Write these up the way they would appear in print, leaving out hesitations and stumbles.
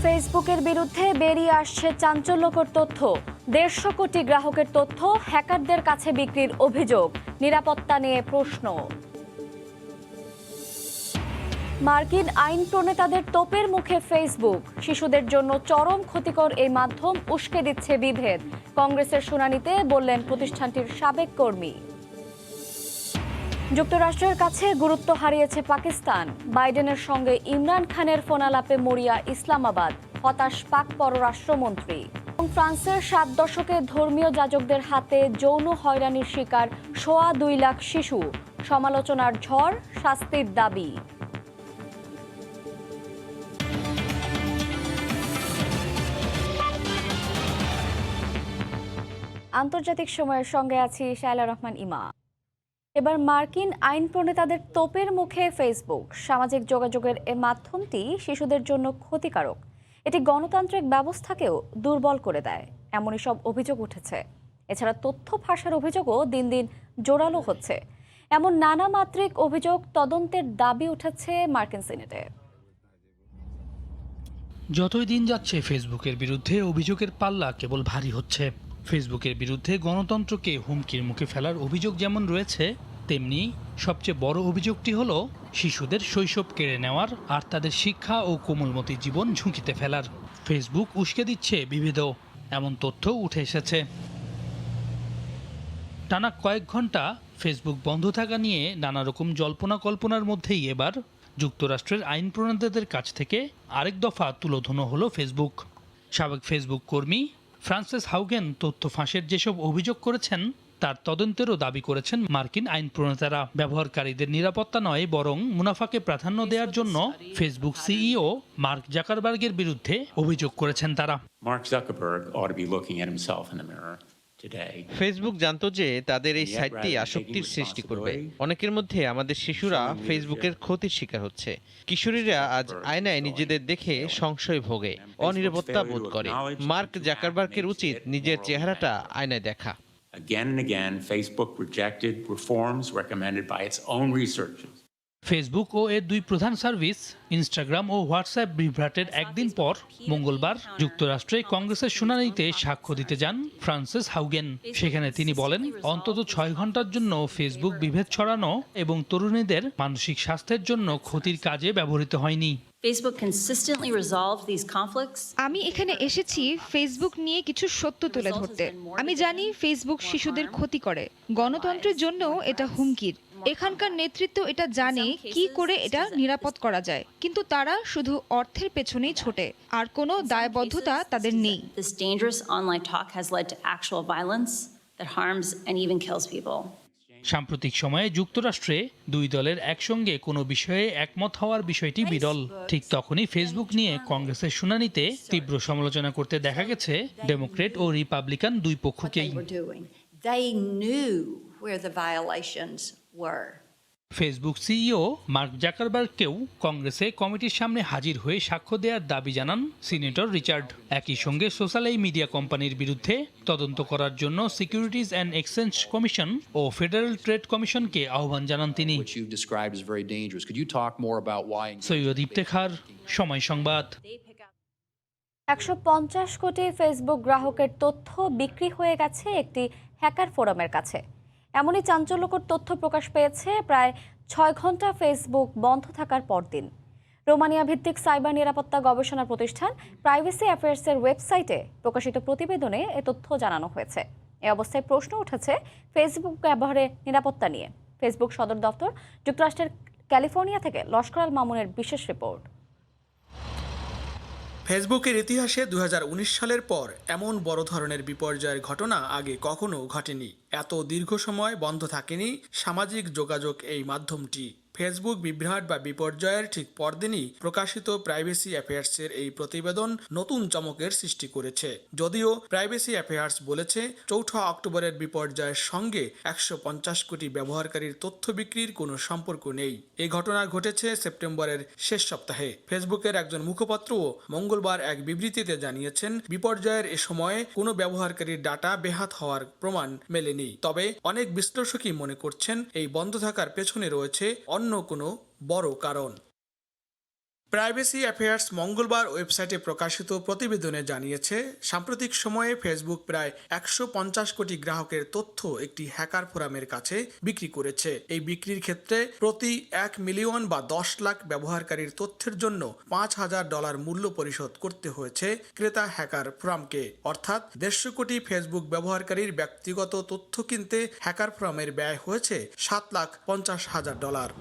ফেসবুকের বিরুদ্ধে বেরিয়ে আসছে চাঞ্চল্যকর তথ্য। ১৫০ কোটি গ্রাহকের তথ্য হ্যাকারদের কাছে বিক্রির অভিযোগ। নিরাপত্তা নিয়ে প্রশ্ন। মার্কিন আইন প্রণেতাদের তোপের মুখে ফেসবুক। শিশুদের জন্য চরম ক্ষতিকর এই মাধ্যম উস্কে দিচ্ছে বিভেদ। কংগ্রেসের শুনানিতে বললেন প্রতিষ্ঠানটির সাবেক কর্মী। যুক্তরাষ্ট্রের কাছে গুরুত্ব হারিয়েছে পাকিস্তান। বাইডেনের সঙ্গে ইমরান খানের ফোনালাপে মরিয়া ইসলামাবাদ। হতাশ পাক পররাষ্ট্রমন্ত্রী। ফ্রান্সের ৭ দশকে ধর্মীয় যাজকদের হাতে যৌন হয়রানির শিকার ২.২ লাখ শিশু। সমালোচনার ঝড়, শাস্তির দাবি। আন্তর্জাতিক সময়ের সঙ্গে আছি শায়লা রহমান ইমা। এবার মার্কিন আইন প্রণেতাদের তোপের মুখে ফেসবুক। সামাজিক যোগাযোগের এ মাধ্যমটি শিশুদের জন্য ক্ষতিকারক। এটি গণতান্ত্রিক ব্যবস্থাকেও দুর্বল করে দেয়, এমনই সব অভিযোগ উঠেছে। এছাড়া তথ্য ফাঁসের অভিযোগও দিন দিন জোরালো হচ্ছে। এমন নানা মাত্রিক অভিযোগ তদন্তের দাবি উঠেছে মার্কিন সিনেটে। যতই দিন যাচ্ছে ফেসবুকের বিরুদ্ধে অভিযোগের পাল্লা কেবল ভারী হচ্ছে। ফেসবুকের বিরুদ্ধে গণতন্ত্রকে হুমকির মুখে ফেলার অভিযোগ যেমন রয়েছে, তেমনি সবচেয়ে বড় অভিযোগটি হলো শিশুদের শৈশব কেড়ে নেওয়ার আর তাদের শিক্ষা ও কোমলমতি জীবন ঝুঁকিতে ফেলার। ফেসবুক উস্কে দিচ্ছে বিভেদ, এমন তথ্য উঠে এসেছে। টানা কয়েক ঘন্টা ফেসবুক বন্ধ থাকা নিয়ে নানা রকম জল্পনা কল্পনার মধ্যেই এবার যুক্তরাষ্ট্রের আইন প্রণেতাদের কাছ থেকে আরেক দফা তুলোধনো হলো ফেসবুক। সাবেক ফেসবুক কর্মী ফ্রান্সিস হাউগেন তথ্য ফাঁসের যেসব অভিযোগ করেছেন তার তদন্তেরও দাবি করেছেন মার্কিন আইন প্রণেতারা। ব্যবহারকারীদের নিরাপত্তা নয়, বরং মুনাফাকে প্রাধান্য দেওয়ার জন্য ফেসবুক সিইও মার্ক জাকারবার্গের বিরুদ্ধে অভিযোগ করেছেন তারা। ফেসবুক জানতো যে তাদের এই সাইটটি আসক্তির সৃষ্টি করবে। অনেকের মধ্যে আমাদের শিশুরা ফেসবুকের ক্ষতির শিকার হচ্ছে। কিশোরীরা আজ আয়নায় নিজেদের দেখে সংশয় ভোগে, অনিরাপত্তা বোধ করে। মার্ক জাকারবার্গের উচিত নিজের চেহারাটা আয়নায় দেখা। Again and again, Facebook rejected reforms recommended by its own researchers. Facebook ও এর দুই প্রধান সার্ভিস ইনস্টাগ্রাম ও হোয়াটসঅ্যাপ বিভ্রাটের একদিন পর মঙ্গলবার যুক্তরাষ্ট্রে কংগ্রেসের শুনানিতে সাক্ষ্য দিতে যান ফ্রান্সিস হাউগেন। সেখানে তিনি বলেন, অন্তত ৬ ঘন্টার জন্য ফেসবুক বিভেদ ছড়ানো এবং তরুণীদের মানসিক স্বাস্থ্যের জন্য ক্ষতির কাজে ব্যবহৃত হয়নি। আমি এখানে এসেছি ফেসবুক নিয়ে কিছু সত্য তুলে ধরতে। আমি জানি ফেসবুক শিশুদের ক্ষতি করে, গণতন্ত্রের জন্যও এটা হুমকির। এখানকার নেতৃত্ব এটা জানে কি করে এটা নিরাপদ করা যায়, কিন্তু তারা শুধু অর্থের পেছনেই ছোটে, আর কোনো দায়বদ্ধতা তাদের নেই। সাম্প্রতিক সময়ে যুক্তরাষ্ট্রে দুই দলের একসঙ্গে কোনো বিষয়ে একমত হওয়ার বিষয়টি বিরল। ঠিক তখনই ফেসবুক নিয়ে কংগ্রেসের শুনানিতে তীব্র সমালোচনা করতে দেখা গেছে ডেমোক্রেট ও রিপাবলিকান দুই পক্ষকেই। ফেসবুক সিইও মার্ক জাকারবার্গকেও কংগ্রেসে কমিটির সামনে হাজির হয়ে সাক্ষ্য দেওয়ার দাবি জানান সিনেটর রিচার্ড। একই সঙ্গে সোশ্যাল মিডিয়া কোম্পানির বিরুদ্ধে তদন্ত করার জন্য সিকিউরিটিজ অ্যান্ড এক্সচেঞ্জ কমিশন ও ফেডারেল ট্রেড কমিশনকে আহ্বান জানান তিনি। সৈয়দ ইফতেখার, সময় সংবাদ। ১৫০ কোটি ফেসবুক গ্রাহকের তথ্য বিক্রি হয়ে গেছে একটি হ্যাকার ফোরামের কাছে। এমনই চাঞ্চল্যকর তথ্য প্রকাশ পেয়েছে প্রায় ৬ ঘন্টা ফেসবুক বন্ধ থাকার পরদিন। রোমানিয়া ভিত্তিক সাইবার নিরাপত্তা গবেষণা প্রতিষ্ঠান প্রাইভেসি অ্যাফেয়ার্সের ওয়েবসাইটে প্রকাশিত প্রতিবেদনে এ তথ্য জানানো হয়েছে। এ অবস্থায় প্রশ্ন উঠেছে ফেসবুক ব্যবহারের নিরাপত্তা নিয়ে। ফেসবুক সদর দপ্তর যুক্তরাষ্ট্রের ক্যালিফোর্নিয়া থেকে লস্কর আল মামুনের বিশেষ রিপোর্ট। ফেসবুকের ইতিহাসে ২০১৯ সালের পর এমন বড় ধরনের বিপর্যয়ের ঘটনা আগে কখনো ঘটেনি। এত দীর্ঘ সময় বন্ধ থাকেনি সামাজিক যোগাযোগ এই মাধ্যমটি। ফেসবুক বিভ্রাট বা বিপর্যয়ের ঠিক পরদিনই প্রকাশিত প্রাইভেসি অ্যাফেয়ার্সের এই প্রতিবেদন নতুন চমকের সৃষ্টি করেছে। যদিও প্রাইভেসি অ্যাফেয়ার্স বলেছে ৪ অক্টোবরের বিপর্যয়ের সঙ্গে ১৫০ কোটি ব্যবহারকারীর তথ্য বিক্রির কোনো সম্পর্ক নেই। এই ঘটনা ঘটেছে সেপ্টেম্বরের শেষ সপ্তাহে। ফেসবুকের একজন মুখপাত্রও মঙ্গলবার এক বিবৃতিতে জানিয়েছেন, বিপর্যয়ের এ সময়ে কোনো ব্যবহারকারীর ডাটা বেহাত হওয়ার প্রমাণ মেলেনি। তবে অনেক বিশ্লেষকই মনে করছেন এই বন্ধ থাকার পেছনে রয়েছে অন্য কোনো বড় কারণ। প্রাইভেসি অ্যাফেয়ার্স মঙ্গলবার ওয়েবসাইটে প্রকাশিত প্রতিবেদনে জানিয়েছে, সাম্প্রতিক সময়ে ফেসবুক প্রায় 150 কোটি গ্রাহকের তথ্য একটি হ্যাকার ফোরামের কাছে বিক্রি করেছে। এই বিক্রির ক্ষেত্রে প্রতি 1 মিলিয়ন বা 10 লাখ ব্যবহারকারীর তথ্যের জন্য $5,000 মূল্য পরিশোধ করতে হয়েছে ক্রেতা হ্যাকার ফোরামকে। অর্থাৎ 150 কোটি ফেসবুক ব্যবহারকারীর ব্যক্তিগত তথ্য কিনতে হ্যাকার ফোরামের ব্যয় হয়েছে $7,50,000।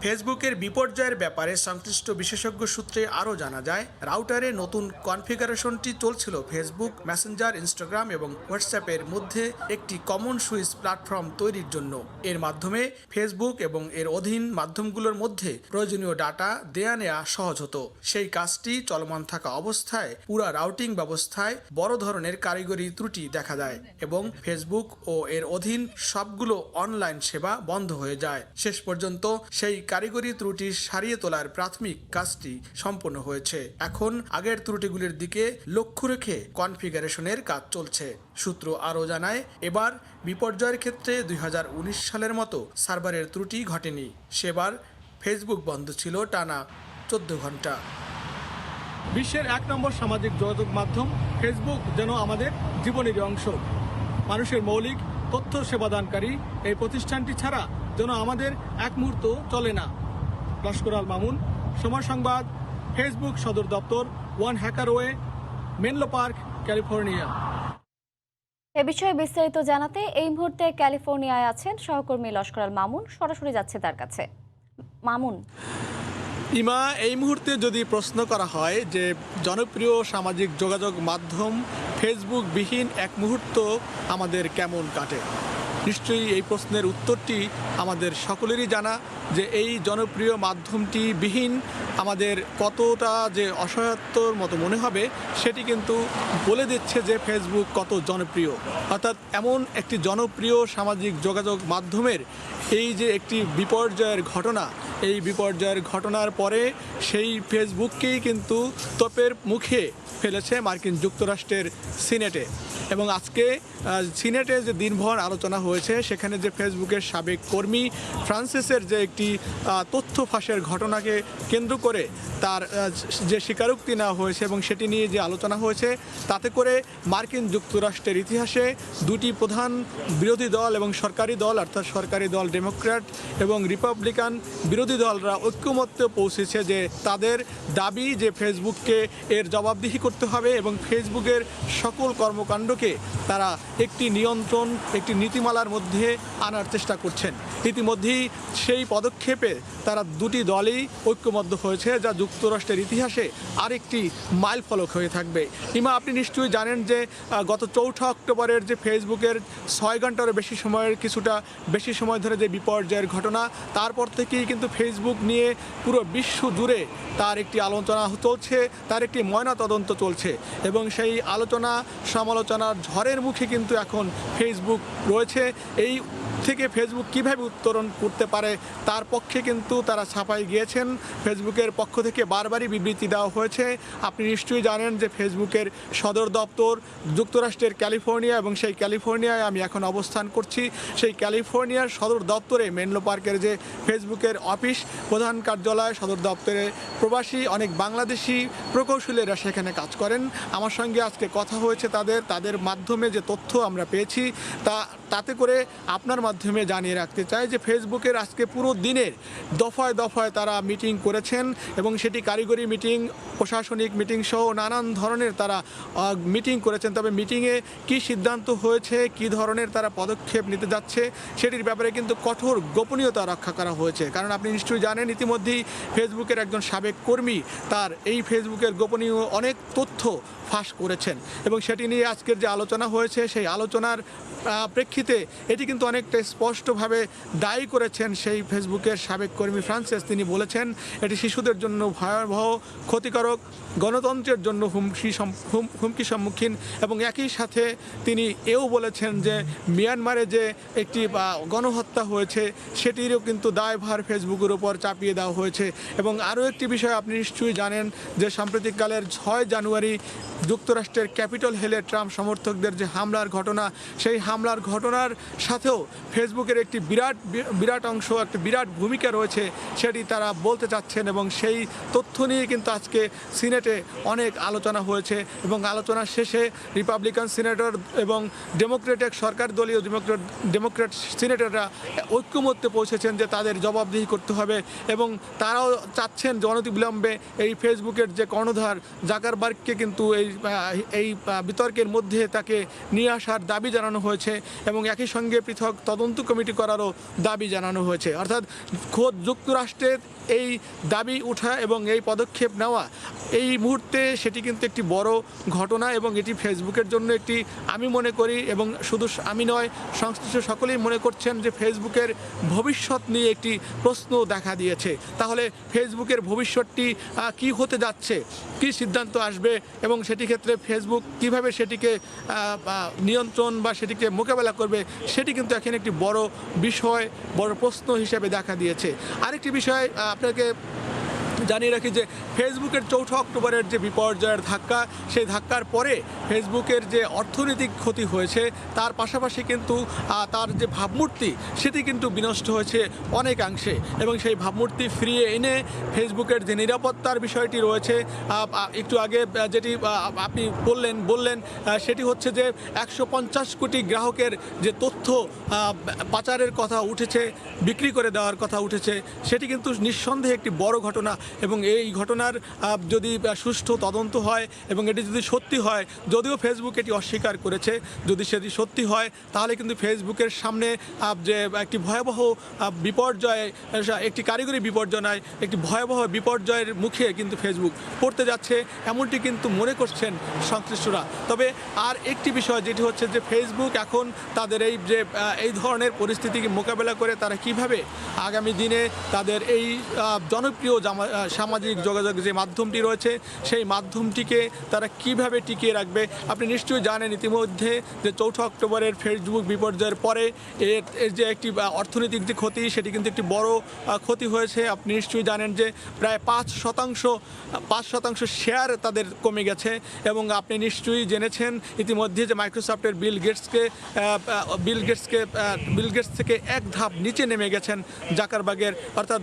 ফেসবুকের বিপর্যয়ের ব্যাপারে সংশ্লিষ্ট বিশেষজ্ঞ সূত্রে আরও জানা যায়, রাউটারে নতুন কনফিগারেশনটি চলছিল ফেসবুক, মেসেঞ্জার, ইনস্টাগ্রাম এবং হোয়াটসঅ্যাপের মধ্যে একটি কমন সুইচ প্ল্যাটফর্ম তৈরির জন্য। এর মাধ্যমে ফেসবুক এবং এর অধীন মাধ্যমগুলোর মধ্যে প্রয়োজনীয় ডাটা দেয়া নেওয়া সহজ হতো। সেই কাজটি চলমান থাকা অবস্থায় পুরা রাউটিং ব্যবস্থায় বড় ধরনের কারিগরি ত্রুটি দেখা দেয় এবং ফেসবুক ও এর অধীন সবগুলো অনলাইন সেবা বন্ধ হয়ে যায়। শেষ পর্যন্ত সেই কারিগরি ত্রুটি সারিয়ে তোলার প্রাথমিক কাজটি সম্পন্ন হয়েছে। এখন আগের ত্রুটিগুলির দিকে লক্ষ্য রেখে কনফিগারেশনের কাজ চলছে। সূত্র আরও জানায়, এবার বিপর্যয়ের ক্ষেত্রে 2019 সালের মতো সার্ভারের ত্রুটি ঘটেনি। সেবার ফেসবুক বন্ধ ছিল টানা 14 ঘন্টা। বিশ্বের 1 নম্বর সামাজিক যোগাযোগ মাধ্যম ফেসবুক যেন আমাদের জীবনের অংশ। মানুষের মৌলিক তথ্য সেবাদানকারী এই প্রতিষ্ঠানটি ছাড়া যেন আমাদের এক মুহূর্ত চলে না। লস্কর আল মামুন, সময় সংবাদ, ফেসবুক সদর দপ্তর, 1 হ্যাকারওয়ে, মেনলো পার্ক, ক্যালিফোর্নিয়া। এ বিষয়ে বিস্তারিত জানাতে এই মুহূর্তে ক্যালিফোর্নিয়ায় আছেন সহকর্মী লস্কর আল মামুন। সরাসরি যাচ্ছে তার কাছে। মামুন, ইমা, এই মুহূর্তে যদি প্রশ্ন করা হয় যে জনপ্রিয় সামাজিক যোগাযোগ মাধ্যম ফেসবুক বিহীন এক মুহূর্ত আমাদের কেমন কাটে, নিশ্চয়ই এই প্রশ্নের উত্তরটি আমাদের সকলেরই জানা যে এই জনপ্রিয় মাধ্যমটি বিহীন আমাদের কতটা যে অসহায়ত্বর মতো মনে হবে সেটি কিন্তু বলে দিচ্ছে যে ফেসবুক কত জনপ্রিয়। অর্থাৎ এমন একটি জনপ্রিয় সামাজিক যোগাযোগ মাধ্যমের এই যে একটি বিপর্যয়ের ঘটনা, এই বিপর্যয়ের ঘটনার পরে সেই ফেসবুককেই কিন্তু তোপের মুখে ফেলেছে মার্কিন যুক্তরাষ্ট্রের সিনেটে। এবং আজকে সিনেটে যে দিনভর আলোচনা হয়েছে সেখানে যে ফেসবুকের সাবেক কর্মী ফ্রান্সিসের যে একটি তথ্য ফাঁসের ঘটনাকে কেন্দ্র করে তার যে স্বীকারোক্তি নেওয়া হয়েছে এবং সেটি নিয়ে যে আলোচনা হয়েছে, তাতে করে মার্কিন যুক্তরাষ্ট্রের ইতিহাসে দুটি প্রধান বিরোধী দল এবং সরকারি দল, অর্থাৎ সরকারি দল ডেমোক্র্যাট এবং রিপাবলিকান বিরোধী দলরা ঐক্যমত্যে পৌঁছেছে যে তাদের দাবি যে ফেসবুককে এর জবাবদিহি করতে হবে এবং ফেসবুকের সকল কর্মকাণ্ডকে তারা একটি নিয়ন্ত্রণ, একটি নীতিমালার মধ্যে আনার চেষ্টা করছেন। ইতিমধ্যেই সেই পদক্ষেপে তারা দুটি দলই ঐক্যবদ্ধ হয়েছে, যা যুক্তরাষ্ট্রের ইতিহাসে আরেকটি মাইল ফলক হয়ে থাকবে। ইমা, আপনি নিশ্চয়ই জানেন যে গত 4 অক্টোবরের যে ফেসবুকের 6 ঘন্টারও কিছুটা বেশি সময় ধরে যে বিপর্যয়ের ঘটনা, তারপর থেকেই কিন্তু ফেসবুক নিয়ে পুরো বিশ্ব জুড়ে তার একটি আলোচনা চলছে, তার একটি ময়নাতদন্ত চলছে এবং সেই আলোচনা সমালোচনার ঝড়ের মুখে কিন্তু এখন ফেসবুক রয়েছে। এই থেকে ফেসবুক কিভাবে উত্তরণ করতে পারে তার পক্ষে কিন্তু তারা ছাপাই গিয়েছেন। ফেসবুকের পক্ষ থেকে বারবারই বিবৃতি দেওয়া হয়েছে। আপনি নিশ্চয়ই জানেন যে ফেসবুকের সদর দপ্তর যুক্তরাষ্ট্রের ক্যালিফোর্নিয়া এবং সেই ক্যালিফোর্নিয়ায় আমি এখন অবস্থান করছি। সেই ক্যালিফোর্নিয়ার সদর দপ্তরে মেনলো পার্কের যে ফেসবুকের অফিস, প্রধান কার্যালয়, সদর দপ্তরে প্রবাসী অনেক বাংলাদেশি প্রকৌশলীরা সেখানে কাজ করেন। আমার সঙ্গে আজকে কথা হয়েছে তাদের মাধ্যমে যে তথ্য আমরা পেয়েছি তাতে করে আপনার মাধ্যমে জানিয়ে রাখতে চাই যে ফেসবুকের আজকে পুরো দিনের দফায় দফায় তারা মিটিং করেছেন এবং সেটি কারিগরি মিটিং, প্রশাসনিক মিটিং সহ নানান ধরনের তারা মিটিং করেছেন। তবে মিটিংয়ে কী সিদ্ধান্ত হয়েছে, কী ধরনের তারা পদক্ষেপ নিতে যাচ্ছে সেটির ব্যাপারে কিন্তু কঠোর গোপনীয়তা রক্ষা করা হয়েছে। কারণ আপনি নিশ্চয়ই জানেন ইতিমধ্যেই ফেসবুকের একজন সাবেক কর্মী তার এই ফেসবুকের গোপনীয় অনেক তথ্য ফাঁস করেছেন এবং সেটি নিয়ে আজকের যে আলোচনা হয়েছে সেই আলোচনার প্রেক্ষিতে এটি কিন্তু অনেকটা স্পষ্টভাবে দায়ী করেছেন সেই ফেসবুকের সাবেক কর্মী ফ্রান্সিস। তিনি বলেছেন এটি শিশুদের জন্য ভয়াবহ, ক্ষতিকারক, গণতন্ত্রের জন্য হুমকি সম্মুখীন এবং একই সাথে তিনি এও বলেছেন যে মিয়ানমারে যে একটি গণহত্যা হয়েছে সেটিরও কিন্তু দায়ভার ফেসবুকের উপর চাপিয়ে দেওয়া হয়েছে। এবং আরও একটি বিষয় আপনি নিশ্চয়ই জানেন যে সাম্প্রতিককালের 6 জানুয়ারি যুক্তরাষ্ট্রের ক্যাপিটল হিলে ট্রাম্প সমর্থকদের যে হামলার ঘটনা, সেই হামলার ঘটনার সাথেও ফেসবুকের একটি বিরাট অংশ, একটি বিরাট ভূমিকা রয়েছে সেটি তারা বলতে চাচ্ছেন, এবং সেই তথ্য নিয়ে কিন্তু আজকে সিনেটে অনেক আলোচনা হয়েছে এবং আলোচনার শেষে রিপাবলিকান সিনেটর এবং ডেমোক্রেটিক সরকার দলীয় ডেমোক্রেট সিনেটররা ঐক্যমত্যে পৌঁছেছেন যে তাদের জবাবদিহি করতে হবে, এবং তারাও চাচ্ছেন যে অনতিবিলম্বে এই ফেসবুকের যে কর্ণধার জাকারবার্গকে কিন্তু এই বিতর্কের মধ্যে তাকে নিয়ে আসার দাবি জানানো হয়েছে, এবং একই সঙ্গে পৃথক তদন্ত কমিটি করারও দাবি জানানো হয়েছে। অর্থাৎ খোদ যুক্তরাষ্ট্রের এই দাবি ওঠা এবং এই পদক্ষেপ নেওয়া এই মুহূর্তে সেটি কিন্তু একটি বড় ঘটনা, এবং এটি ফেসবুকের জন্য একটি, আমি মনে করি, এবং শুধু আমি নয়, সংশ্লিষ্ট সকলেই মনে করছেন যে ফেসবুকের ভবিষ্যৎ নিয়ে একটি প্রশ্ন দেখা দিয়েছে। তাহলে ফেসবুকের ভবিষ্যৎটি কি হতে যাচ্ছে, কি সিদ্ধান্ত আসবে, এবং সেটি ক্ষেত্রে ফেসবুক কিভাবে সেটিকে নিয়ন্ত্রণ বা সেটিকে মোকাবেলা করবে, সেটি কিন্তু এখন একটি বড় বিষয়, বড় প্রশ্ন হিসেবে দেখা দিয়েছে। আরেকটি বিষয় আপনাকে জানিয়ে রাখি যে ফেসবুকের 4 অক্টোবরের যে বিপর্যয়ের ধাক্কা, সেই ধাক্কার পরে ফেসবুকের যে অর্থনৈতিক ক্ষতি হয়েছে তার পাশাপাশি কিন্তু তার যে ভাবমূর্তি সেটি কিন্তু বিনষ্ট হয়েছে অনেকাংশে, এবং সেই ভাবমূর্তি ফিরিয়ে এনে ফেসবুকের যে নিরাপত্তার বিষয়টি রয়েছে, একটু আগে যেটি আপনি বললেন সেটি হচ্ছে যে 150 কোটি গ্রাহকের যে তথ্য পাচারের কথা উঠেছে, বিক্রি করে দেওয়ার কথা উঠেছে, সেটি কিন্তু নিঃসন্দেহে একটি বড় ঘটনা, এবং এই ঘটনার যদি সুষ্ঠু তদন্ত হয় এবং এটি যদি সত্যি হয়, যদিও ফেসবুক এটি অস্বীকার করেছে, যদি সেটি সত্যি হয় তাহলে কিন্তু ফেসবুকের সামনে যে একটি ভয়াবহ বিপর্যয়, একটি কারিগরি বিপর্যয় নয়, একটি ভয়াবহ বিপর্যয়ের মুখে কিন্তু ফেসবুক পড়তে যাচ্ছে, এমনটি কিন্তু মনে করছেন সংশ্লিষ্টরা। তবে আর একটি বিষয় যেটি হচ্ছে যে ফেসবুক এখন তাদের এই ধরনের পরিস্থিতিকে মোকাবেলা করে তারা কিভাবে আগামী দিনে তাদের এই জনপ্রিয় সামাজিক যোগাযোগ যে মাধ্যমটি রয়েছে সেই মাধ্যমটিকে তারা কিভাবে টিকিয়ে রাখবে। আপনি নিশ্চয়ই জানেন ইতিমধ্যে যে 4 অক্টোবরের ফেসবুক বিপর্যয়ের পরে এর যে একটি অর্থনৈতিক যে ক্ষতি, সেটি কিন্তু একটি বড় ক্ষতি হয়েছে। আপনি নিশ্চয়ই জানেন যে প্রায় 5% শেয়ার তাদের কমে গেছে, এবং আপনি নিশ্চয়ই জেনেছেন ইতিমধ্যে যে মাইক্রোসফটের বিল গেটস থেকে এক ধাপ নিচে নেমে গেছেন জাকারবার্গের, অর্থাৎ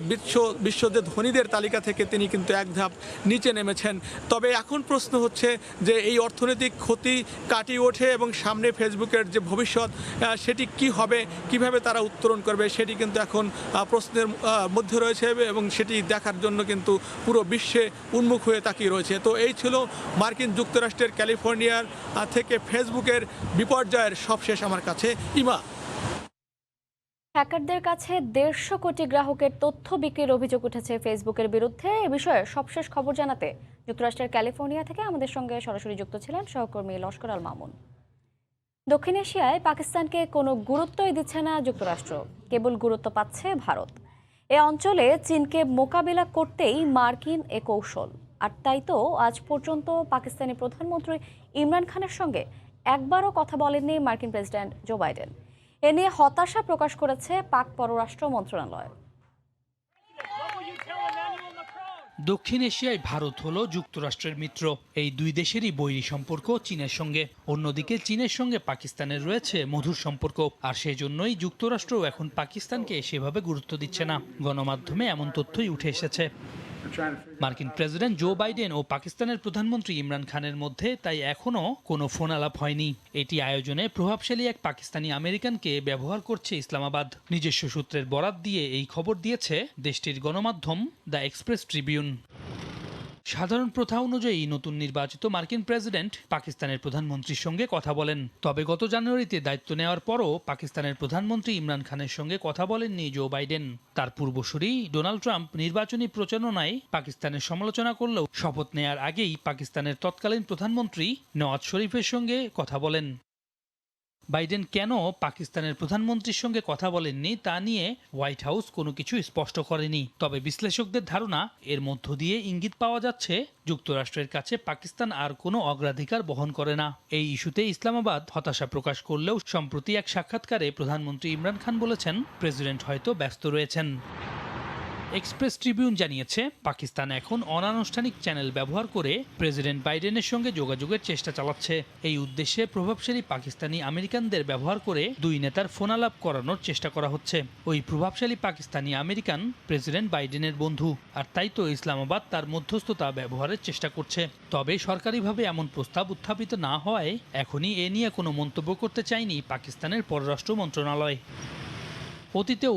বিশ্ব যে ধনীদের তালিকা থেকে তিনি কিন্তু এক ধাপ নিচে নেমেছেন। তবে এখন প্রশ্ন হচ্ছে যে এই অর্থনৈতিক ক্ষতি কাটিয়ে ওঠে এবং সামনে ফেসবুকের যে ভবিষ্যৎ সেটি কি হবে, কিভাবে তারা উত্তরণ করবে, সেটি কিন্তু এখন প্রশ্নের মধ্যে রয়েছে, এবং সেটি দেখার জন্য কিন্তু পুরো বিশ্বে উন্মুখ হয়ে তাকিয়ে রয়েছে। তো এই ছিল মার্কিন যুক্তরাষ্ট্রের ক্যালিফোর্নিয়ার থেকে ফেসবুকের বিপর্যয়ের সবশেষ আমার কাছে। ইমা, হ্যাকারদের কাছে 150 কোটি গ্রাহকের তথ্য বিক্রির অভিযোগ উঠেছে ফেসবুকের বিরুদ্ধে। এ বিষয়ে সবশেষ খবর জানাতে যুক্তরাষ্ট্রের ক্যালিফোর্নিয়া থেকে আমাদের সঙ্গে সরাসরি যুক্ত ছিলেন সহকর্মী লস্কর আল মামুন। দক্ষিণ এশিয়ায় পাকিস্তানকে কোনো গুরুত্বই দিচ্ছে না যুক্তরাষ্ট্র, কেবল গুরুত্ব পাচ্ছে ভারত। এ অঞ্চলে চীনকে মোকাবিলা করতেই মার্কিন এ কৌশল। আর তাই তো আজ পর্যন্ত পাকিস্তানি প্রধানমন্ত্রী ইমরান খানের সঙ্গে একবারও কথা বলেননি মার্কিন প্রেসিডেন্ট জো বাইডেন। এ নিয়ে হতাশা প্রকাশ করেছে পাক পররাষ্ট্র মন্ত্রণালয়। দক্ষিণ এশিয়ায় ভারত হলো যুক্তরাষ্ট্রের মিত্র। এই দুই দেশেরই বৈরী সম্পর্ক চীনের সঙ্গে। অন্যদিকে চীনের সঙ্গে পাকিস্তানের রয়েছে মধুর সম্পর্ক, আর সেজন্যই যুক্তরাষ্ট্র এখন পাকিস্তানকে সেভাবে গুরুত্ব দিচ্ছে না। গণমাধ্যমে এমন তথ্যই উঠে এসেছে। মার্কিন প্রেসিডেন্ট জো বাইডেন ও পাকিস্তানের প্রধানমন্ত্রী ইমরান খানের মধ্যে তাই এখনও কোনো ফোন আলাপ হয়নি। এটি আয়োজনে প্রভাবশালী এক পাকিস্তানি আমেরিকানকে ব্যবহার করছে ইসলামাবাদ। নিজস্ব সূত্রের বরাত দিয়ে এই খবর দিয়েছে দেশটির গণমাধ্যম দ্য এক্সপ্রেস ট্রিবিউন। সাধারণ প্রথা অনুযায়ী নতুন নির্বাচিত মার্কিন প্রেসিডেন্ট পাকিস্তানের প্রধানমন্ত্রীর সঙ্গে কথা বলেন। তবে গত জানুয়ারিতে দায়িত্ব নেওয়ার পরও পাকিস্তানের প্রধানমন্ত্রী ইমরান খানের সঙ্গে কথা বলেননি জো বাইডেন। তার পূর্বসূরি ডোনাল্ড ট্রাম্প নির্বাচনী প্রচারণায় পাকিস্তানের সমালোচনা করলেও শপথ নেয়ার আগেই পাকিস্তানের তৎকালীন প্রধানমন্ত্রী নওয়াজ শরীফের সঙ্গে কথা বলেন। বাইডেন কেন পাকিস্তানের প্রধানমন্ত্রীর সঙ্গে কথা বলেননি তা নিয়ে হোয়াইট হাউস কোনো কিছু স্পষ্ট করেনি। তবে বিশ্লেষকদের ধারণা, এর মধ্য দিয়ে ইঙ্গিত পাওয়া যাচ্ছে যুক্তরাষ্ট্রের কাছে পাকিস্তান আর কোনো অগ্রাধিকার বহন করে না। এই ইস্যুতে ইসলামাবাদ হতাশা প্রকাশ করলেও সম্প্রতি এক সাক্ষাৎকারে প্রধানমন্ত্রী ইমরান খান বলেছেন প্রেসিডেন্ট হয়তো ব্যস্ত রয়েছেন। এক্সপ্রেস ট্রিবিউন জানিয়েছে পাকিস্তান এখন অনানুষ্ঠানিক চ্যানেল ব্যবহার করে প্রেসিডেন্ট বাইডেনের সঙ্গে যোগাযোগের চেষ্টা চালাচ্ছে। এই উদ্দেশ্যে প্রভাবশালী পাকিস্তানি আমেরিকানদের ব্যবহার করে দুই নেতার ফোনালাপ করানোর চেষ্টা করা হচ্ছে। ওই প্রভাবশালী পাকিস্তানি আমেরিকান প্রেসিডেন্ট বাইডেনের বন্ধু, আর তাই তো ইসলামাবাদ তার মধ্যস্থতা ব্যবহারের চেষ্টা করছে। তবে সরকারিভাবে এমন প্রস্তাব উত্থাপিত না হওয়ায় এখনই এ নিয়ে কোনো মন্তব্য করতে চায়নি পাকিস্তানের পররাষ্ট্র মন্ত্রণালয়। অতীতেও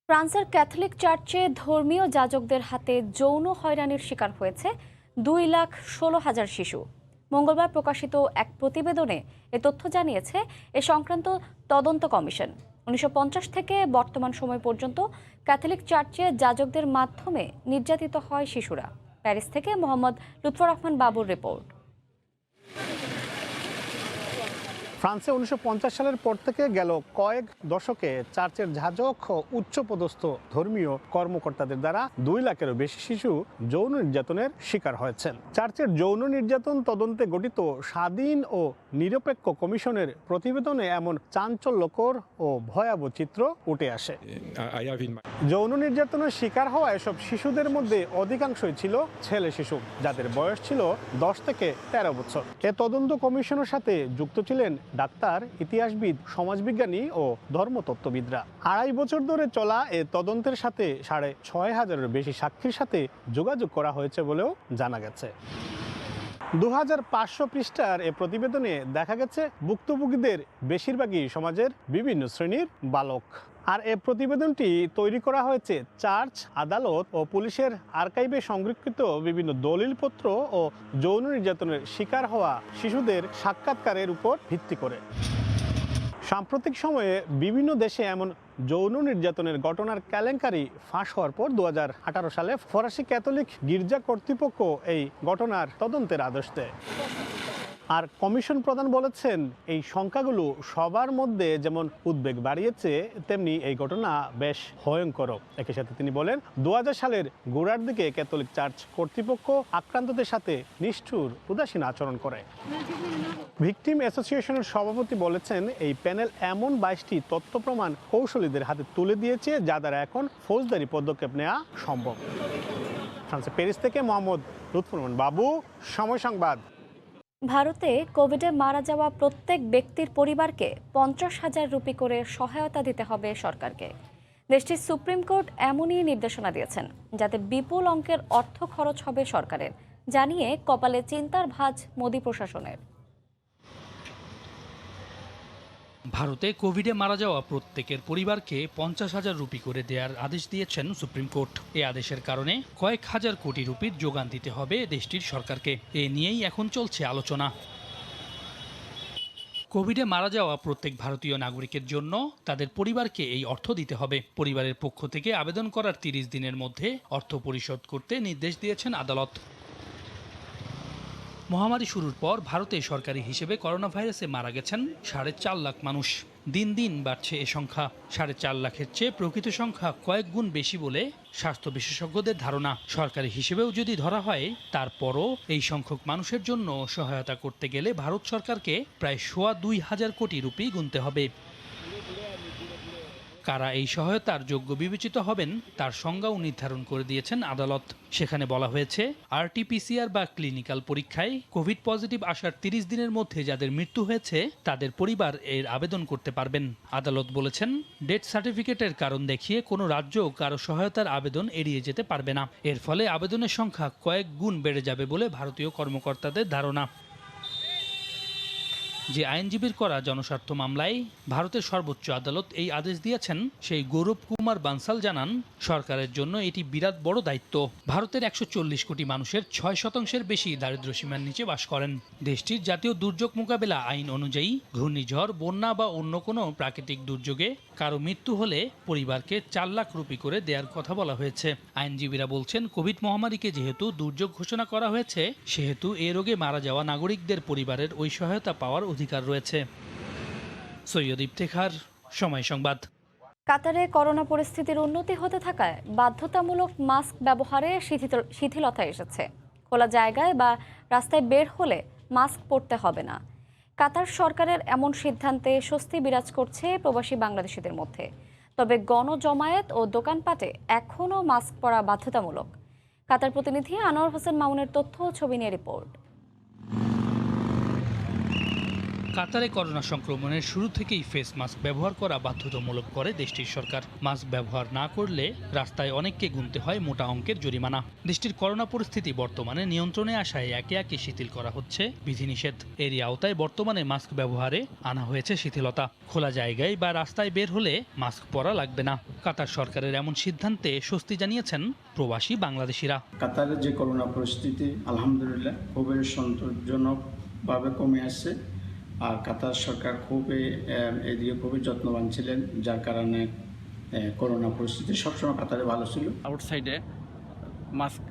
ফ্রান্সের ক্যাথলিক চার্চে ধর্মীয় যাজকদের হাতে যৌন হয়রানির শিকার হয়েছে 2,16,000 শিশু। মঙ্গলবার প্রকাশিত এক প্রতিবেদনে এ তথ্য জানিয়েছে এ সংক্রান্ত তদন্ত কমিশন। 1950 থেকে বর্তমান সময় পর্যন্ত ক্যাথলিক চার্চে যাজকদের মাধ্যমে নির্যাতিত হয় শিশুরা। প্যারিস থেকে মোহাম্মদ লুৎফর রহমান বাবুর রিপোর্ট। ফ্রান্সে 1950 সালের পর থেকে গেল কয়েক দশকে চার্চের যাজক ও উচ্চপদস্থ ধর্মীয় কর্মকর্তাদের দ্বারা 2 লাখেরও বেশি শিশু যৌন নির্যাতনের শিকার হয়েছেন। চার্চের যৌন নির্যাতন তদন্তে গঠিত স্বাধীন ও নিরপেক্ষ কমিশনের প্রতিবেদনে এমন চাঞ্চল্যকর ও ভয়াবহ চিত্র উঠে আসে। যৌন নির্যাতনের শিকার হওয়া এসব শিশুদের মধ্যে অধিকাংশই ছিল ছেলে শিশু, যাদের বয়স ছিল 10 থেকে 13 বছর। এ তদন্ত কমিশনের সাথে যুক্ত ছিলেন ডাক্তার, ইতিহাসবিদ, সমাজবিজ্ঞানী ও ধর্মতত্ত্ববিদরা। 2.5 বছর ধরে চলা এ তদন্তের সাথে 6,500-এর বেশি সাক্ষীর সাথে যোগাযোগ করা হয়েছে বলেও জানা গেছে। 2500 পৃষ্ঠার এ প্রতিবেদনে দেখা গেছে ভুক্তভোগীদের বেশিরভাগই সমাজের বিভিন্ন শ্রেণীর বালক। আর এ প্রতিবেদনটি তৈরি করা হয়েছে চার্চ, আদালত ও পুলিশের আর্কাইভে সংরক্ষিত বিভিন্ন দলিলপত্র ও যৌন নির্যাতনের শিকার হওয়া শিশুদের সাক্ষাৎকারের উপর ভিত্তি করে। সাম্প্রতিক সময়ে বিভিন্ন দেশে এমন যৌন নির্যাতনের ঘটনার কেলেঙ্কারি ফাঁস হওয়ার পর 2018 সালে ফরাসি ক্যাথলিক গির্জা কর্তৃপক্ষ এই ঘটনার তদন্তের আদেশ দেয়। আর কমিশন প্রধান বলেছেন, এই সংখ্যাগুলো সবার মধ্যে যেমন উদ্বেগ বাড়িয়েছে, তেমনি এই ঘটনা বেশ ভয়ঙ্কর। একই সাথে তিনি বলেন, 2000 সালের গোড়ার দিকে ক্যাথলিক চার্চ কর্তৃপক্ষ আক্রান্তদের সাথে নিষ্ঠুর উদাসীন আচরণ করে। ভিকটিম অ্যাসোসিয়েশনের সভাপতি বলেছেন, এই প্যানেল এমন 22টি তথ্য প্রমাণ কৌশলীদের হাতে তুলে দিয়েছে, যা দ্বারা এখন ফৌজদারি পদক্ষেপ নেওয়া সম্ভব। ফ্রান্সের প্যারিস থেকে মোহাম্মদ লুৎফর রহমান বাবু, সময় সংবাদ। ভারতে কোভিডে মারা যাওয়া প্রত্যেক ব্যক্তির পরিবারকে 50,000 রুপি করে সহায়তা দিতে হবে সরকারকে। দেশটির সুপ্রিম কোর্ট এমনই নির্দেশনা দিয়েছেন, যাতে বিপুল অঙ্কের অর্থ খরচ হবে সরকারের, জানিয়ে কপালে চিন্তার ভাঁজ মোদি প্রশাসনের। ভারতে কোভিডে মারা যাওয়া প্রত্যেকের পরিবারকে 50,000 রুপি করে দেওয়ার আদেশ দিয়েছেন সুপ্রিম কোর্ট। এই আদেশের কারণে কয়েক হাজার কোটি রুপির যোগান দিতে হবে দেশটির সরকারকে। এ নিয়েই এখন চলছে আলোচনা। কোভিডে মারা যাওয়া প্রত্যেক ভারতীয় নাগরিকের জন্য তাদের পরিবারকে এই অর্থ দিতে হবে। পরিবারের পক্ষ থেকে আবেদন করার 30 দিনের মধ্যে অর্থ পরিশোধ করতে নির্দেশ দিয়েছেন আদালত। মহামারী শুরুর পর ভারতে সরকারি হিসেবে করোনা ভাইরাসে মারা গেছেন 4.5 লাখ মানুষ। দিন দিন বাড়ছে এ সংখ্যা। 4.5 লাখের চেয়ে প্রকৃত সংখ্যা কয়েক গুণ বেশি বলে স্বাস্থ্য বিশেষজ্ঞদের ধারণা। সরকারি হিসেবেও যদি ধরা হয়, তারপরও এই সংখ্যক মানুষের জন্য সহায়তা করতে গেলে ভারত সরকারকে প্রায় 2,500 কোটি রুপি গুনতে হবে। কারা এই সহায়তার যোগ্য বিবেচিত হবেন তার সংজ্ঞাও নির্ধারণ করে দিয়েছেন আদালত। সেখানে বলা হয়েছে, RT-PCR বা ক্লিনিক্যাল পরীক্ষায় কোভিড পজিটিভ আসার 30 দিনের মধ্যে যাদের মৃত্যু হয়েছে তাদের পরিবার এর আবেদন করতে পারবেন। আদালত বলেছেন, ডেথ সার্টিফিকেটের কারণ দেখিয়ে কোনো রাজ্য কারো সহায়তার আবেদন এড়িয়ে যেতে পারবে না। এর ফলে আবেদনের সংখ্যা কয়েক গুণ বেড়ে যাবে বলে ভারতীয় কর্মকর্তাদের ধারণা। যে আইনজীবীর করা জনস্বার্থ মামলায় ভারতের সর্বোচ্চ আদালত এই আদেশ দিয়েছেন, সেই গৌরব কুমার বানসাল জানান, সরকারের জন্য এটি বিরাট বড় দায়িত্ব। ভারতের 140 কোটি মানুষের 6% বেশি দারিদ্র্য সীমার নিচে বাস করেন। দেশটির জাতীয় দুর্যোগ মোকাবেলা আইন অনুযায়ী ঘূর্ণিঝড়, বন্যা বা অন্য কোনো প্রাকৃতিক দুর্যোগে কারো মৃত্যু হলে পরিবারকে 4 লাখ রুপি করে দেওয়ার কথা বলা হয়েছে। আইনজীবীরা বলছেন, কোভিড মহামারীকে যেহেতু দুর্যোগ ঘোষণা করা হয়েছে, সেহেতু এ রোগে মারা যাওয়া নাগরিকদের পরিবারের ওই সহায়তা পাওয়ার অধিকার রয়েছে। সৈয়দ ইফতেখার, সময় সংবাদ। কাতারে করোনা পরিস্থিতির উন্নতি হতে থাকায় বাধ্যতামূলক মাস্ক ব্যবহারে শিথিলতা এসেছে। খোলা জায়গায় বা রাস্তায় বের হলে মাস্ক পরতে হবে না। কাতার সরকারের এমন সিদ্ধান্তে স্বস্তি বিরাজ করছে প্রবাসী বাংলাদেশিদের মধ্যে। তবে গণজমায়েত ও দোকানপাটে এখনও মাস্ক পরা বাধ্যতামূলক। কাতার প্রতিনিধি আনোয়ার হোসেন মামুনের তথ্য ও ছবি নিয়ে রিপোর্ট। কাতারে করোনা সংক্রমণের শুরু থেকেই ফেস মাস্ক ব্যবহার করা বাধ্যতামূলক করে দেশটির সরকার। মাস্ক ব্যবহার না করলে রাস্তায় অনেককে গুনতে হয় মোটা অঙ্কের জরিমানা। দেশটির করোনা পরিস্থিতি বর্তমানে নিয়ন্ত্রণে আসায় একে একে শিথিল করা হচ্ছে বিধিনিষেধ। এরই আওতায় বর্তমানে মাস্ক ব্যবহারে আনা হয়েছে শিথিলতা। খোলা জায়গায় বা রাস্তায় বের হলে মাস্ক পরা লাগবে না। কাতার সরকারের এমন সিদ্ধান্তে স্বস্তি জানিয়েছেন প্রবাসী বাংলাদেশিরা। কাতারের যে করোনা পরিস্থিতি আলহামদুলিল্লাহ খুবই সন্তোষজনকভাবে কমে আসছে। আর কাতার সরকার এদিকে খুবই যত্নবান ছিলেন, যার কারণে করোনা পরিস্থিতি সবসময় কাতারে ভালো ছিল। আউটসাইডে মাস্ক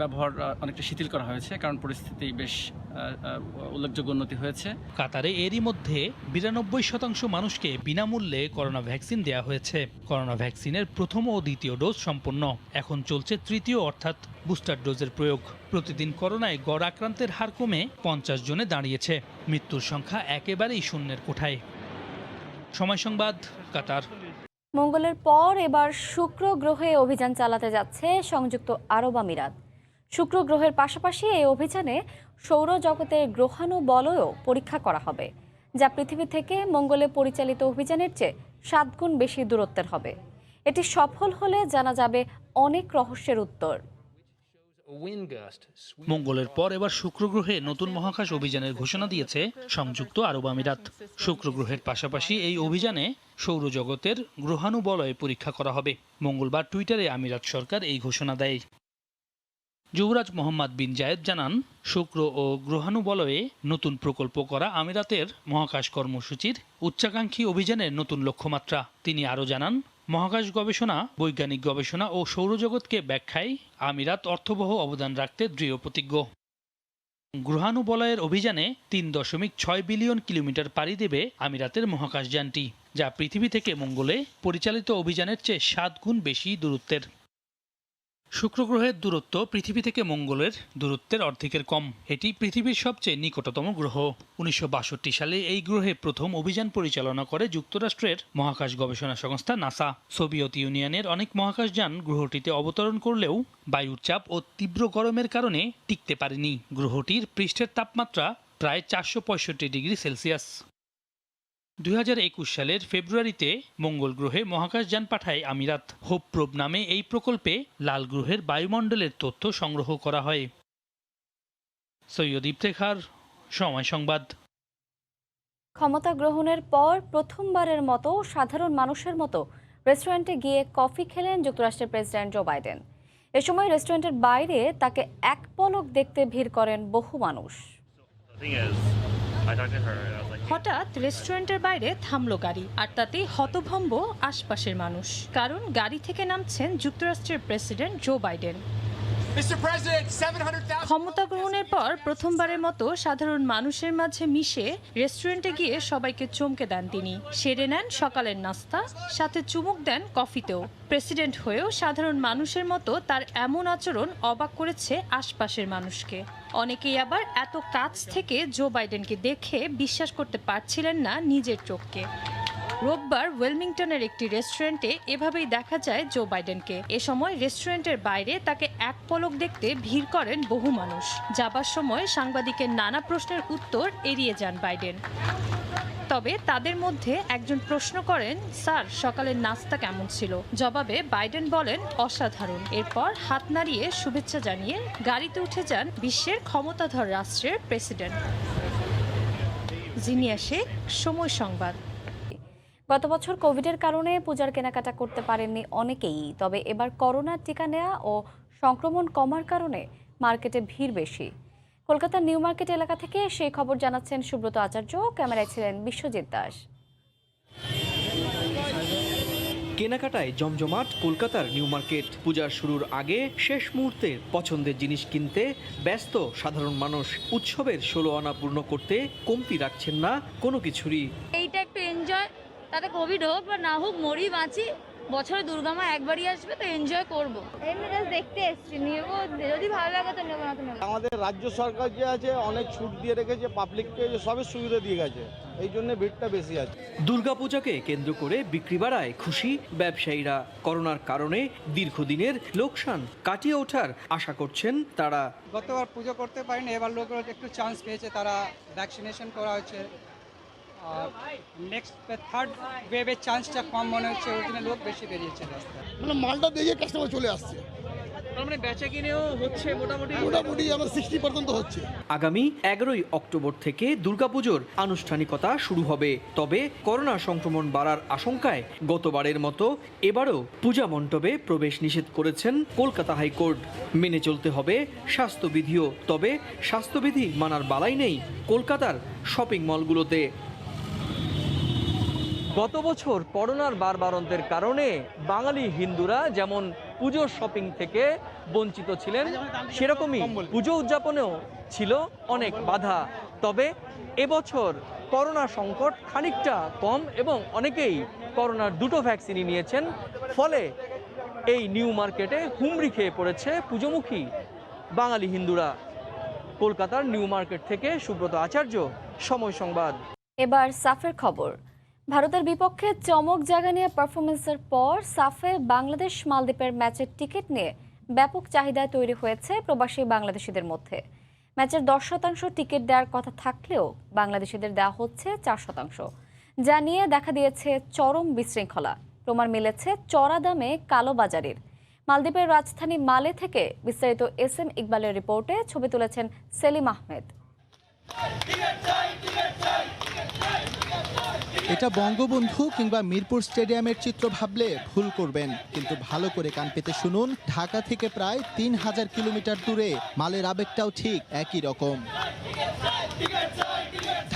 ব্যবহার অনেকটা শিথিল করা হয়েছে, কারণ পরিস্থিতি বেশ উল্লেখযোগ্য উন্নতি হয়েছে। কাতারে এরই মধ্যে 92% মানুষকে বিনামূল্যে করোনা ভ্যাকসিন দেওয়া হয়েছে। করোনা ভ্যাকসিনের প্রথম ও দ্বিতীয় ডোজ সম্পন্ন। এখন চলছে তৃতীয় অর্থাৎ বুস্টার ডোজের প্রয়োগ। প্রতিদিন করোনায় গড় আক্রান্তের হার কমে 50 জনে দাঁড়িয়েছে। মৃত্যুর সংখ্যা একেবারেই শূন্যের কোঠায়। সময় সংবাদ, কাতার। মঙ্গলের পর এবার শুক্র গ্রহে অভিযান চালাতে যাচ্ছে সংযুক্ত আরব আমিরাত। শুক্র গ্রহের পাশাপাশি এই অভিযানে সৌরজগতের গ্রহাণুবলয়ও পরীক্ষা করা হবে, যা পৃথিবী থেকে মঙ্গলে পরিচালিত অভিযানের চেয়ে 7 গুণ বেশি দূরত্বের হবে। এটি সফল হলে জানা যাবে অনেক রহস্যের উত্তর। মঙ্গলের পর এবার শুক্র গ্রহে নতুন মহাকাশ অভিযানের ঘোষণা দিয়েছে সংযুক্ত আরব আমিরাত। শুক্র গ্রহের পাশাপাশি এই অভিযানে সৌরজগতের গ্রহাণুবলয় পরীক্ষা করা হবে। মঙ্গলবার টুইটারে আমিরাত সরকার এই ঘোষণা দেয়। যুবরাজ মোহাম্মদ বিন জায়েদ জানান, শুক্র ও গ্রহাণুবলয়ে নতুন প্রকল্প করা আমিরাতের মহাকাশ কর্মসূচির উচ্চাকাঙ্ক্ষী অভিযানের নতুন লক্ষ্যমাত্রা। তিনি আরও জানান, মহাকাশ গবেষণা, বৈজ্ঞানিক গবেষণা ও সৌরজগৎকে ব্যাখ্যায় আমিরাত অর্থবহ অবদান রাখতে দৃঢ় প্রতিজ্ঞ। গ্রহাণুবলয়ের অভিযানে 3.6 বিলিয়ন কিলোমিটার পাড়ি দেবে আমিরাতের মহাকাশযানটি, যা পৃথিবী থেকে মঙ্গলে পরিচালিত অভিযানের চেয়ে 7 গুণ বেশি দূরত্বের। শুক্র গ্রহের দূরত্ব পৃথিবী থেকে মঙ্গলের দূরত্বের অর্ধেকের কম। এটি পৃথিবীর সবচেয়ে নিকটতম গ্রহ। 1962 সালে এই গ্রহে প্রথম অভিযান পরিচালনা করে যুক্তরাষ্ট্রের মহাকাশ গবেষণা সংস্থা নাসা। সোভিয়েত ইউনিয়নের অনেক মহাকাশযান গ্রহটিতে অবতরণ করলেও বায়ুর চাপ ও তীব্র গরমের কারণে টিকতে পারেনি। গ্রহটির পৃষ্ঠের তাপমাত্রা প্রায় 465 ডিগ্রি সেলসিয়াস। 2021 সালের ফেব্রুয়ারিতে মঙ্গল গ্রহে মহাকাশযান পাঠায় আমিরাত। হোপ প্রোব নামে এই প্রকল্পে লাল গ্রহের বায়ুমণ্ডলের তথ্য সংগ্রহ করা হয়। সৈয়দ ইফতেখার, সময় সংবাদ। ক্ষমতা গ্রহণের পর প্রথমবারের মতো সাধারণ মানুষের মতো রেস্টুরেন্টে গিয়ে কফি খেলেন যুক্তরাষ্ট্রের প্রেসিডেন্ট জো বাইডেন। এ সময় রেস্টুরেন্টের বাইরে তাকে এক পলক দেখতে ভিড় করেন বহু মানুষ। হঠাৎ রেস্টুরেন্টের বাইরে থামলো গাড়ি, আর তাতে হতভম্ব আশপাশের মানুষ, কারণ গাড়ি থেকে নামছেন যুক্তরাষ্ট্রের প্রেসিডেন্ট জো বাইডেন। ক্ষমতা গ্রহণের পর প্রথমবারের মতো সাধারণ মানুষের মাঝে মিশে রেস্টুরেন্টে গিয়ে সবাইকে চমকে দেন তিনি। সেরে নেন সকালের নাস্তা, সাথে চুমুক দেন কফিতেও। প্রেসিডেন্ট হয়েও সাধারণ মানুষের মতো তার এমন আচরণ অবাক করেছে আশপাশের মানুষকে। অনেকেই আবার এত কাছ থেকে জো বাইডেনকে দেখে বিশ্বাস করতে পারছিলেন না নিজের চোখকে। রোববার ওয়েলমিংটনের একটি রেস্টুরেন্টে এভাবেই দেখা যায় জো বাইডেনকে। এ সময় রেস্টুরেন্টের বাইরে তাকে এক পলক দেখতে ভিড় করেন বহু মানুষ। যাবার সময় সাংবাদিকের নানা প্রশ্নের উত্তর এড়িয়ে যান বাইডেন। তবে তাদের মধ্যে একজন প্রশ্ন করেন, স্যার, সকালের নাস্তা কেমন ছিল? জবাবে বাইডেন বলেন, অসাধারণ। এরপর হাত নাড়িয়ে শুভেচ্ছা জানিয়ে গাড়িতে উঠে যান বিশ্বের ক্ষমতাধর রাষ্ট্রের প্রেসিডেন্ট। জিনিয়া শেখ, সময় সংবাদ। গত বছর কোভিডের কারণে পূজার কেনাকাটা করতে পারেননি অনেকেই। তবে এবার করোনার টিকা নেওয়া ও সংক্রমণ কমার কারণে মার্কেটে ভিড় বেশি। কলকাতার নিউ মার্কেট এলাকা থেকে সেই খবর জানাচ্ছেন সুব্রত আচার্য। ক্যামেরায় ছিলেন বিশ্বজিৎ দাস। কেনাকাটায় জমজমাট কলকাতার নিউ মার্কেট। পূজার শুরুর আগে শেষ মুহূর্তে পছন্দের জিনিস কিনতে ব্যস্ত সাধারণ মানুষ। উৎসবের 16 আনা পূর্ণ করতে কমতি রাখছেন না কোনো কিছুরই। এইটা একটু এনজয়, তাতে কোভিড হোক বা না হোক, মরি বাঁচি, বছরে দুর্গামা একবারই আসবে, তো এনজয় করব। এমনি জাস্ট দেখতে এসেছি, নেবো, যদি ভালো লাগে তো নেবো, না তো নেবো। আমাদের রাজ্য সরকার যে আছে অনেক ছুট দিয়ে রেখেছে, পাবলিককে সবই সুবিধা দিয়ে গেছে, এই জন্য ভিড়টা বেশি আছে। দুর্গাপূজাকে কেন্দ্র করে বিক্রি বাড়ায় খুশি ব্যবসায়ীরা। করোনার কারণে দীর্ঘদিনের লোকসান কাটিয়ে ওঠার আশা করছেন তারা। গতবার পুজো করতে পারেনি, এবার লোকরা একটু চান্স পেয়েছে, তারা ভ্যাকসিনেশন করা হয়েছে। আর নেক্সট থার্ড ওয়েভের চান্সটা কম মনে হচ্ছে, ওই জন্য লোক বেশি বেরিয়েছে রাস্তায়। মানে মালটা দেখে কাস্টমার চলে আসছে, মানে বেচা কিনেও হচ্ছে মোটামুটি আমার 60% হচ্ছে। আগামী 11ই অক্টোবর থেকে দুর্গাপুজোর আনুষ্ঠানিকতা শুরু হবে। তবে করোনা সংক্রমণ বাড়ার আশঙ্কায় গতবারের মতো এবারও পূজা মণ্ডপে প্রবেশ নিষেধ করেছেন কলকাতা হাইকোর্ট। মেনে চলতে হবে স্বাস্থ্যবিধিও। তবে স্বাস্থ্যবিধি মানার বালাই নেই কলকাতার শপিং মলগুলোতে। গত বছর করোনার বাড়বাড়ন্তের কারণে বাঙালি হিন্দুরা যেমন পুজোর শপিং থেকে বঞ্চিত ছিলেন, সেরকমই পুজো উদযাপনেও ছিল অনেক বাধা। তবে এবছর করোনা সংকট খানিকটা কম এবং অনেকেই করোনার দুটো ভ্যাকসিনই নিয়েছেন। ফলে এই নিউ মার্কেটে হুমড়ি খেয়ে পড়েছে পুজোমুখী বাঙালি হিন্দুরা। কলকাতার নিউ মার্কেট থেকে সুব্রত আচার্য, সময় সংবাদ। এবার সাফের খবর। ভারতের বিপক্ষে চমক জায়গা নিয়ে পারফরমেন্সের পর সাফে বাংলাদেশ মালদ্বীপের ম্যাচের টিকিট নিয়ে ব্যাপক চাহিদা তৈরি হয়েছে প্রবাসী বাংলাদেশিদের মধ্যে। ম্যাচের 10% টিকিট দেওয়ার কথা থাকলেও বাংলাদেশিদের দেওয়া হচ্ছে 4%, যা নিয়ে দেখা দিয়েছে চরম বিশৃঙ্খলা। প্রমাণ মিলেছে চড়া দামে কালোবাজারির। মালদ্বীপের রাজধানী মালে থেকে বিস্তারিত SM ইকবালের রিপোর্টে ছবি তুলেছেন সেলিম আহমেদ। এটা বঙ্গবন্ধু কিংবা মিরপুর স্টেডিয়ামের চিত্র ভাবলে ভুল করবেন, কিন্তু ভালো করে কান পেতে শুনুন। ঢাকা থেকে প্রায় 3000 কিলোমিটার দূরে মালের আবেগটাও ঠিক একই রকম।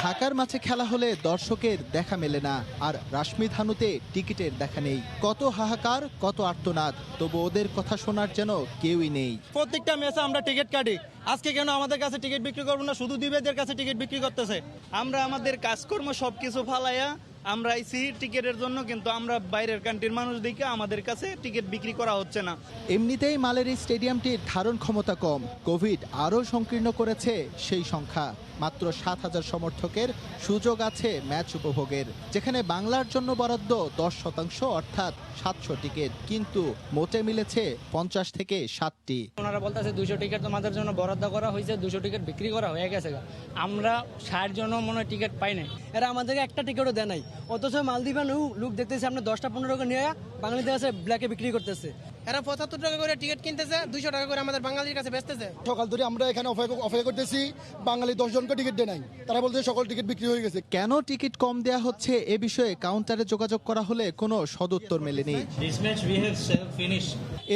ঢাকার মাঝে খেলা হলে দর্শকের দেখা মেলে না, আর রাশমিধানুতে টিকিটের দেখা নেই। কত হাহাকার, কত আর্তনাদ, তবু ওদের কথা শোনার যেন কেউই নেই। প্রত্যেকটা ম্যাচে আমরা টিকিট কাটি, আজকে কেন আমাদের কাছে টিকিট বিক্রি করবো না? শুধু দিবেদের কাছে টিকিট বিক্রি করতেছে। আমরা আমাদের কাজকর্ম সবকিছু ফালাইয়া আমরা আইসি টিকিটের জন্য, কিন্তু আমরা বাইরের কান্ট্রির মানুষ দেখে আমাদের কাছে টিকিট বিক্রি করা হচ্ছে না। এমনিতেই মালের এই স্টেডিয়ামটির ধারণ ক্ষমতা কম। কোভিড আরও সংকীর্ণ করেছে সেই সংখ্যা। মাত্র 7000 সমর্থকের সুযোগ আছে ম্যাচ উপভোগের, যেখানে বাংলার জন্য বরাদ্দ 10% অর্থাৎ 700 টিকিট, কিন্তু মোটে মিলেছে 50 থেকে 60টি। ওনারা বলতেছে 200 টিকিট তোমাদের জন্য বরাদ্দ করা হয়েছে, 200 টিকিট বিক্রি করা হয়ে গেছে। আমরা 60 জন মনে হয় টিকিট পাই নাই। এরা আমাদেরকে একটা টিকিটও দেয় নাই, অথচ মালদ্বীপে লোক দেখতেছে আমরা 10-15 টাকা নিয়ে বাঙালিদের কাছে ব্ল্যাকে বিক্রি করতেছে। এরা 75 টাকা করে টিকিট কিনতেছে, 200 টাকা করে আমাদের বাঙালির কাছে বেচতেছে। সকাল ধরে আমরা এখানে অপেক্ষা করতেছি, বাঙালি 10 জনকে টিকিট দেয় নাই, তারা বলছে সকল টিকিট বিক্রি হয়ে গেছে। কেন টিকিট কম দেয়া হচ্ছে এ বিষয়ে কাউন্টারে যোগাযোগ করা হলে কোনো সদুত্তর মেলেনি।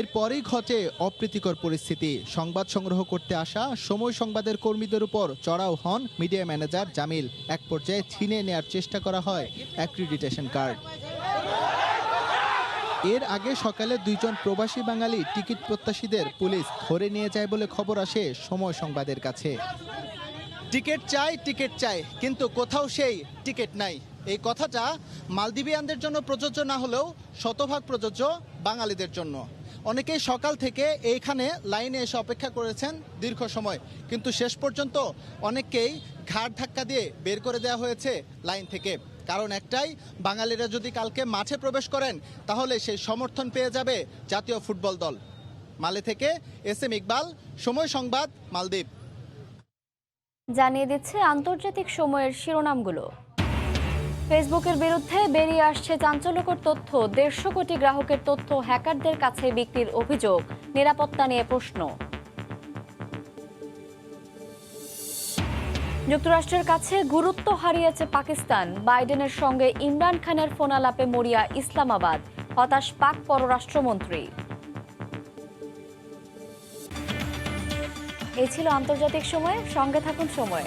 এরপরেই ঘটে অপ্রীতিকর পরিস্থিতি। সংবাদ সংগ্রহ করতে আসা সময় সংবাদের কর্মীদের উপর চড়াও হন মিডিয়া ম্যানেজার জামিল। এক পর্যায়ে ছিনিয়ে নেয়ার চেষ্টা করা হয় অ্যাক্রিডিটেশন কার্ড। এর আগে সকালে 2 জন প্রবাসী বাঙালি টিকিট প্রত্যাশীদের পুলিশ ধরে নিয়ে যায় বলে খবর আসে সময় সংবাদের কাছে। টিকিট চাই, কিন্তু কোথাও সেই টিকিট নাই। এই কথাটা মালদ্বীপিয়ানদের জন্য প্রযোজ্য না হলেও শতভাগ প্রযোজ্য বাঙালিদের জন্য। অনেকেই সকাল থেকে এইখানে লাইনে এসে অপেক্ষা করেছেন দীর্ঘ সময়, কিন্তু শেষ পর্যন্ত অনেককেই ঘাড় ধাক্কা দিয়ে বের করে দেওয়া হয়েছে লাইন থেকে। কারণ একটাই, বাঙালিরা যদি কালকে মাঠে প্রবেশ করেন তাহলে সেই সমর্থন পেয়ে যাবে জাতীয় ফুটবল দল। মালে থেকে SM ইকবাল, সময় সংবাদ, মালদ্বীপ। জানিয়ে দিচ্ছে আন্তর্জাতিক সময়ের শিরোনামগুলো। ফেসবুকের বিরুদ্ধে বেরিয়ে আসছে চাঞ্চল্যকর তথ্য। 150 কোটি গ্রাহকের তথ্য হ্যাকারদের কাছে বিক্রির অভিযোগ। নিরাপত্তা নিয়ে প্রশ্ন। যুক্তরাষ্ট্রের কাছে গুরুত্ব হারিয়েছে পাকিস্তান। বাইডেনের সঙ্গে ইমরান খানের ফোনালাপে মরিয়া ইসলামাবাদ। হতাশ পাক পররাষ্ট্রমন্ত্রী। এই ছিল আন্তর্জাতিক সময়। সঙ্গে থাকুন সময়।